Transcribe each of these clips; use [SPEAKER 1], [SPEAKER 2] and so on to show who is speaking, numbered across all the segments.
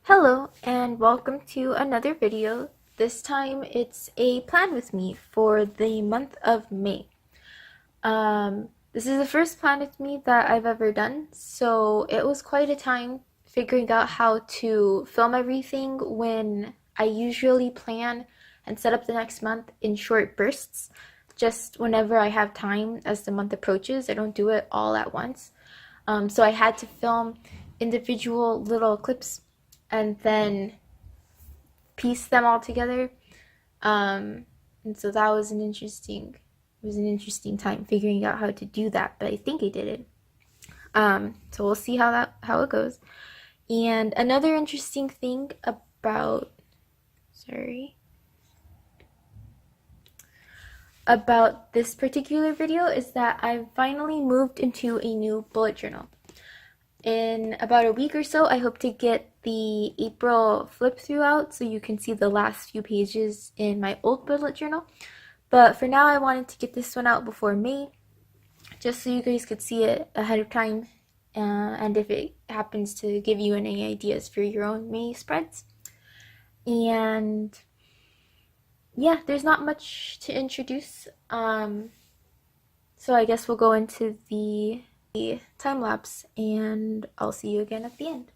[SPEAKER 1] Hello and welcome to another video. This time it's a plan with me for the month of May. This is the first plan with me that I've ever done, so it was quite a time figuring out how to film everything when I usually plan and set up the next month in short bursts, just whenever I have time as the month approaches. I don't do it all at once. So I had to film individual little clips and then piece them all together. And so that was an interesting time figuring out how to do that, but I think I did it. So we'll see how it goes. And another interesting thing about this particular video is that I've finally moved into a new bullet journal. In about a week or so, I hope to get the April flip through out so you can see the last few pages in my old bullet journal. But for now, I wanted to get this one out before May, just so you guys could see it ahead of time, and if it happens to give you any ideas for your own May spreads. And yeah, there's not much to introduce. So I guess we'll go into the time lapse and I'll see you again at the end.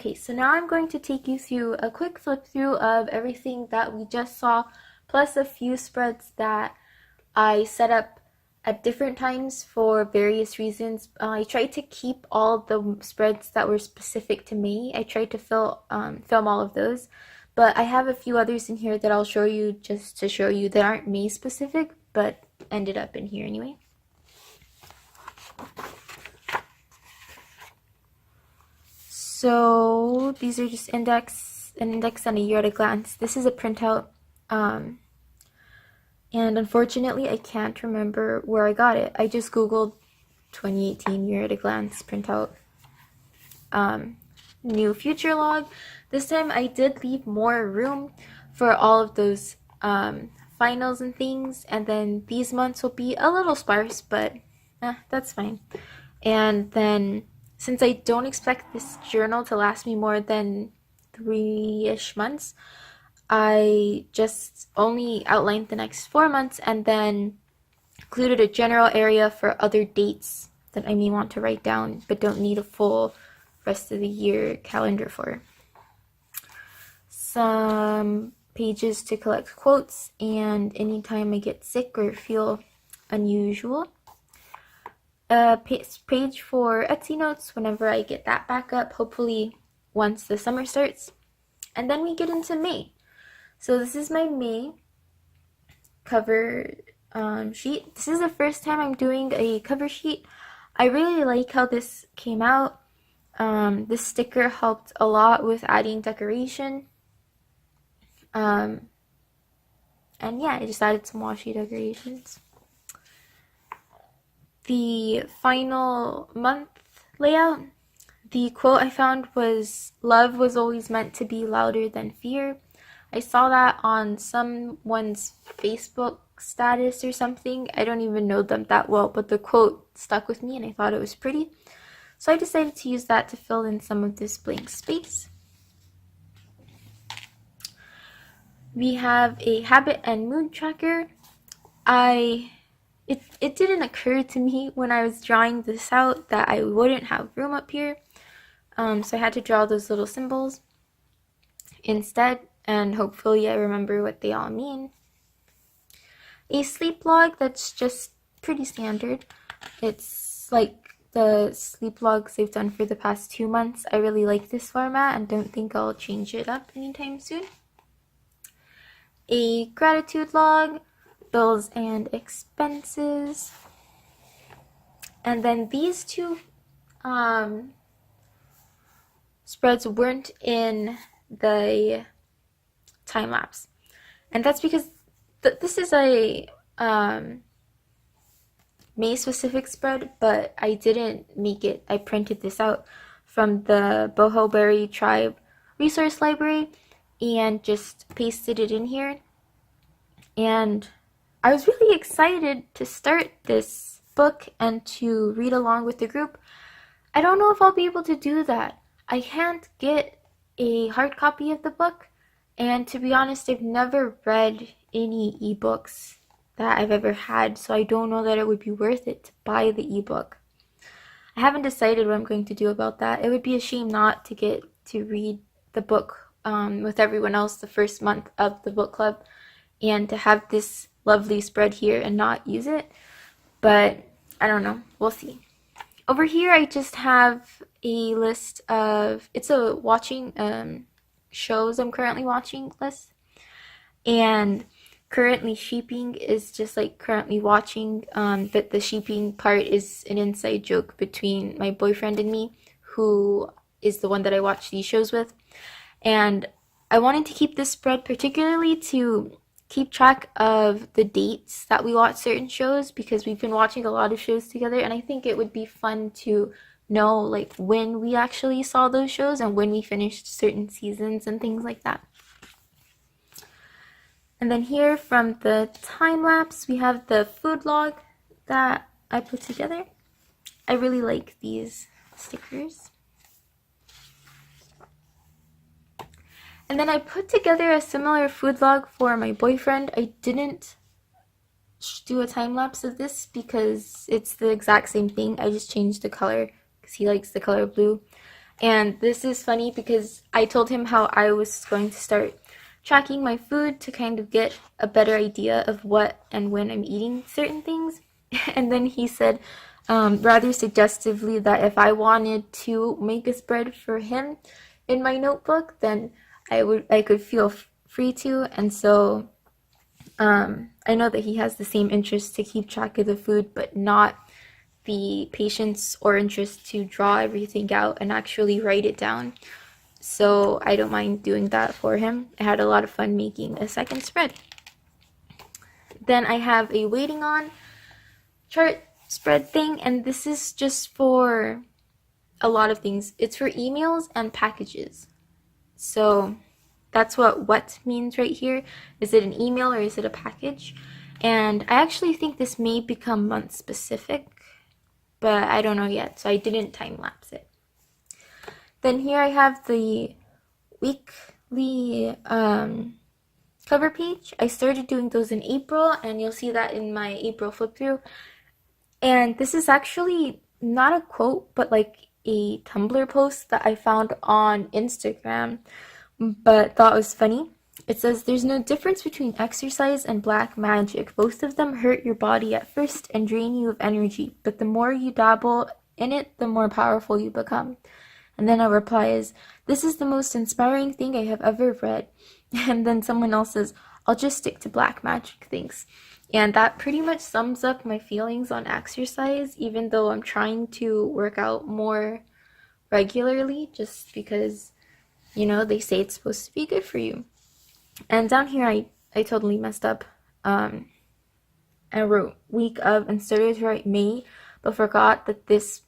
[SPEAKER 1] Okay, so now I'm going to take you through a quick flip through of everything that we just saw, plus a few spreads that I set up at different times for various reasons. I tried to keep all the spreads that were specific to May. I tried to film all of those, but I have a few others in here that I'll show you just to show you that aren't May specific, but ended up in here anyway. So these are just an index and a year at a glance. This is a printout, and unfortunately I can't remember where I got it. I just googled 2018 year at a glance printout, new future log. This time I did leave more room for all of those finals and things, and then these months will be a little sparse, but that's fine. And then since I don't expect this journal to last me more than 3-ish months, I just only outlined the next 4 months and then included a general area for other dates that I may want to write down but don't need a full rest of the year calendar for. Some pages to collect quotes and anytime I get sick or feel unusual. A page for Etsy notes whenever I get that back up, hopefully once the summer starts. And then we get into May. So this is my May cover sheet. This is the first time I'm doing a cover sheet. I really like how this came out. This sticker helped a lot with adding decoration. And yeah, I just added some washi decorations. The final month layout, the quote I found was, "Love was always meant to be louder than fear." I saw that on someone's Facebook status or something. I don't even know them that well, but the quote stuck with me and I thought it was pretty. So I decided to use that to fill in some of this blank space. We have a habit and mood tracker. It didn't occur to me when I was drawing this out that I wouldn't have room up here. So I had to draw those little symbols instead, and hopefully I remember what they all mean. A sleep log that's just pretty standard. It's like the sleep logs I've done for the past 2 months. I really like this format and don't think I'll change it up anytime soon. A gratitude log, bills and expenses. And then these two spreads weren't in the time lapse, and that's because this is a May specific spread, but I didn't make it. I printed this out from the Boho Berry Tribe resource library and just pasted it in here. And I was really excited to start this book and to read along with the group. I don't know if I'll be able to do that. I can't get a hard copy of the book, and to be honest, I've never read any ebooks that I've ever had, so I don't know that it would be worth it to buy the ebook. I haven't decided what I'm going to do about that. It would be a shame not to get to read the book with everyone else the first month of the book club, and to have this lovely spread here and not use it. But I don't know. We'll see. Over here I just have a list of, it's a watching shows I'm currently watching list. And currently sheeping is just like currently watching, but the sheeping part is an inside joke between my boyfriend and me, who is the one that I watch these shows with. And I wanted to keep this spread particularly to keep track of the dates that we watch certain shows, because we've been watching a lot of shows together, and I think it would be fun to know like when we actually saw those shows and when we finished certain seasons and things like that. And then here from the time lapse we have the food log that I put together. I really like these stickers. And then I put together a similar food log for my boyfriend. I didn't do a time lapse of this because it's the exact same thing. I just changed the color because he likes the color blue. And this is funny because I told him how I was going to start tracking my food to kind of get a better idea of what and when I'm eating certain things. And then he said, rather suggestively, that if I wanted to make a spread for him in my notebook, then I could feel free to. And so I know that he has the same interest to keep track of the food, but not the patience or interest to draw everything out and actually write it down. So I don't mind doing that for him. I had a lot of fun making a second spread. Then I have a waiting on chart spread thing, and this is just for a lot of things. It's for emails and packages. So that's what means right here. Is it an email or is it a package? And I actually think this may become month specific, but I don't know yet, so I didn't time lapse it. Then here I have the weekly cover page. I started doing those in April, and you'll see that in my April flip through. And this is actually not a quote, but like a Tumblr post that I found on Instagram, but thought was funny. It says, "There's no difference between exercise and black magic. Both of them hurt your body at first and drain you of energy, but the more you dabble in it, the more powerful you become." And then a reply is, "This is the most inspiring thing I have ever read." And then someone else says, "I'll just stick to black magic things." And that pretty much sums up my feelings on exercise, even though I'm trying to work out more regularly, just because, you know, they say it's supposed to be good for you. And down here, I totally messed up. I wrote week of and started to write May, but forgot that this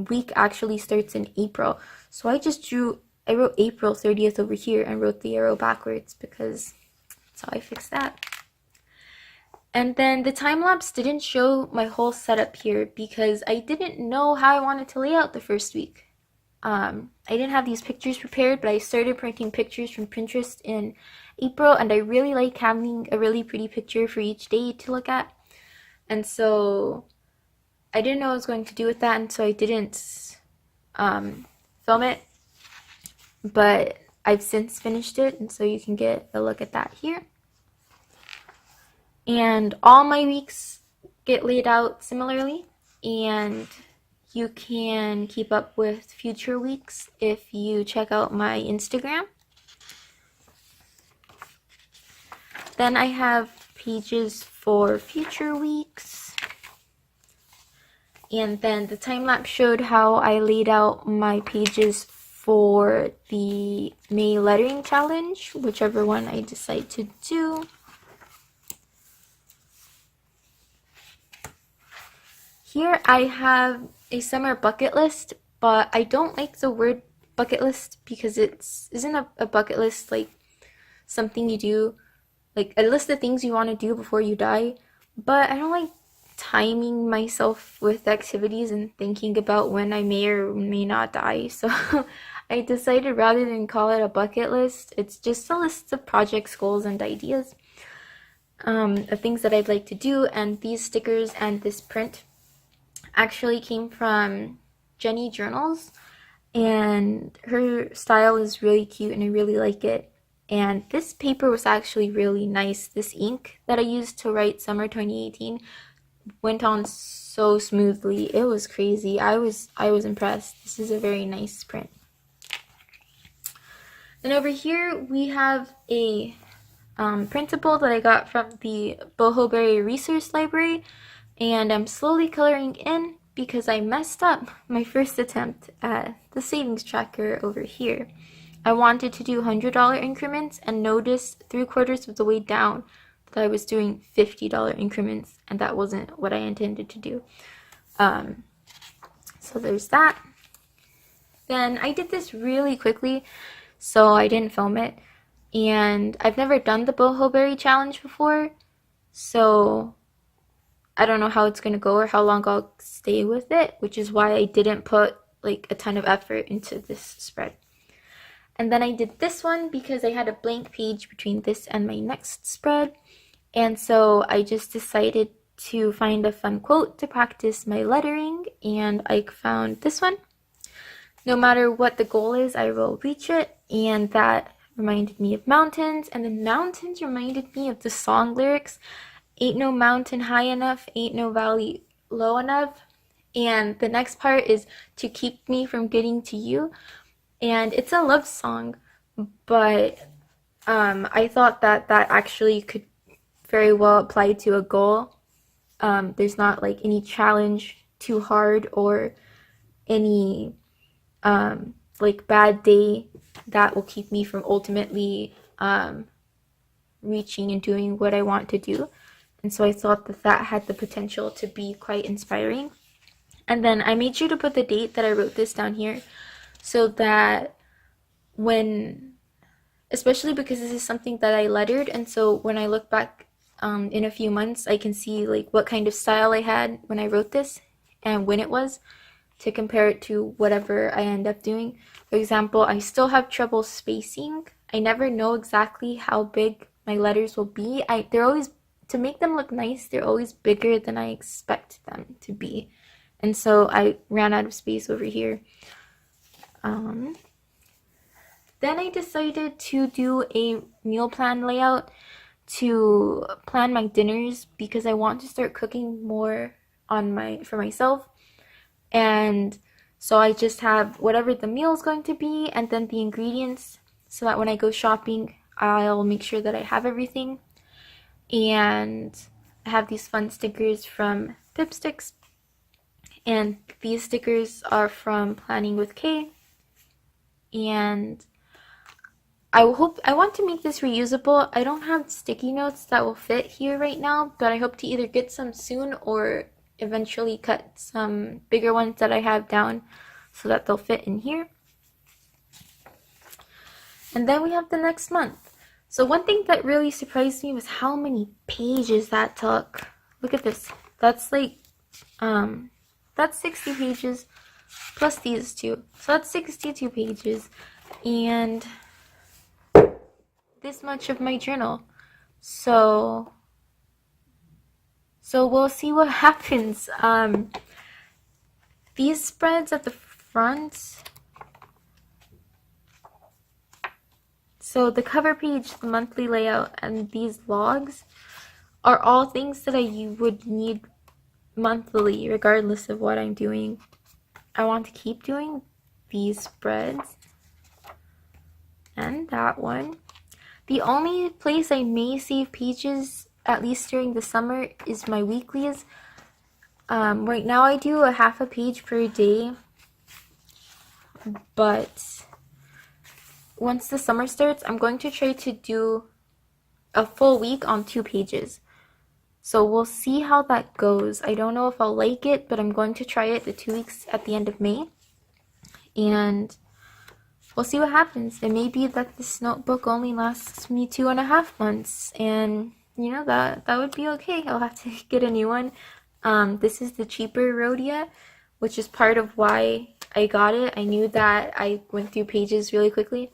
[SPEAKER 1] week actually starts in April. So I wrote April 30th over here and wrote the arrow backwards because that's how I fixed that. And then the time lapse didn't show my whole setup here because I didn't know how I wanted to lay out the first week. I didn't have these pictures prepared, but I started printing pictures from Pinterest in April, and I really like having a really pretty picture for each day to look at. And so I didn't know what I was going to do with that, and so I didn't film it. But I've since finished it, and so you can get a look at that here. And all my weeks get laid out similarly, and you can keep up with future weeks if you check out my Instagram. Then I have pages for future weeks. And then the time lapse showed how I laid out my pages for the May lettering challenge, whichever one I decide to do. Here I have a summer bucket list, but I don't like the word bucket list because isn't a bucket list like something you do, like a list of things you want to do before you die. But I don't like timing myself with activities and thinking about when I may or may not die. So I decided rather than call it a bucket list, it's just a list of projects, goals, and ideas of things that I'd like to do. And these stickers and this print actually came from Jenny Journals, and her style is really cute and I really like it. And this paper was actually really nice. This ink that I used to write Summer 2018 went on so smoothly. It was crazy. I was impressed. This is a very nice print. Then over here we have a printable that I got from the Boho Berry Resource Library, and I'm slowly coloring in because I messed up my first attempt at the savings tracker over here. I wanted to do $100 increments and noticed 3/4 of the way down that I was doing $50 increments, and that wasn't what I intended to do. So there's that. Then I did this really quickly, so I didn't film it. And I've never done the Boho Berry challenge before, so I don't know how it's going to go or how long I'll stay with it, which is why I didn't put like a ton of effort into this spread. And then I did this one because I had a blank page between this and my next spread. And so I just decided to find a fun quote to practice my lettering, and I found this one. no matter what the goal is, I will reach it. And that reminded me of mountains, and the mountains reminded me of the song lyrics. Ain't no mountain high enough, ain't no valley low enough. And the next part is to keep me from getting to you. And it's a love song, but I thought that that actually could very well apply to a goal. There's not like any challenge too hard or any like bad day that will keep me from ultimately reaching and doing what I want to do. And so I thought that that had the potential to be quite inspiring. And then I made sure to put the date that I wrote this down here so that when, especially because this is something that I lettered, and so when I look back in a few months, I can see like what kind of style I had when I wrote this and when it was, to compare it to whatever I end up doing. For example, I still have trouble spacing. I never know exactly how big my letters will be. They're always, to make them look nice, they're always bigger than I expect them to be. And so I ran out of space over here. Then I decided to do a meal plan layout to plan my dinners because I want to start cooking more for myself. And so I just have whatever the meal is going to be and then the ingredients so that when I go shopping, I'll make sure that I have everything. And I have these fun stickers from Pipsticks. And these stickers are from Planning with Kay. And I want to make this reusable. I don't have sticky notes that will fit here right now, but I hope to either get some soon or eventually cut some bigger ones that I have down so that they'll fit in here. And then we have the next month. So one thing that really surprised me was how many pages that took. Look at this. That's like that's 60 pages plus these two. So that's 62 pages and this much of my journal. So we'll see what happens. These spreads at the front, so the cover page, the monthly layout, and these logs are all things that I would need monthly regardless of what I'm doing. I want to keep doing these spreads and that one. The only place I may save pages, at least during the summer, is my weeklies. Right now I do a half a page per day, but once the summer starts, I'm going to try to do a full week on 2 pages. So we'll see how that goes. I don't know if I'll like it, but I'm going to try it the 2 weeks at the end of May. And we'll see what happens. It may be that this notebook only lasts me 2.5 months, and you know, that would be okay. I'll have to get a new one. This is the cheaper Rhodia, which is part of why I got it. I knew that I went through pages really quickly,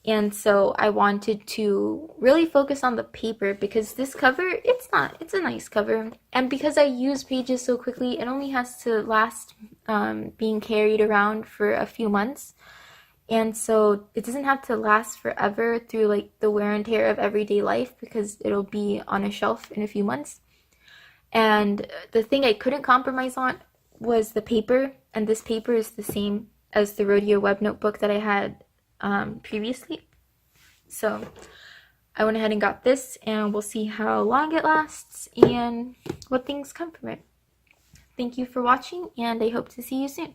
[SPEAKER 1] and so I wanted to really focus on the paper because this cover, it's a nice cover, and because I use pages so quickly, it only has to last being carried around for a few months. And so it doesn't have to last forever through like the wear and tear of everyday life because it'll be on a shelf in a few months. And the thing I couldn't compromise on was the paper, and this paper is the same as the Rhodia web notebook that I had previously. So I went ahead and got this, and we'll see how long it lasts and what things come from it. Thank you for watching, and I hope to see you soon.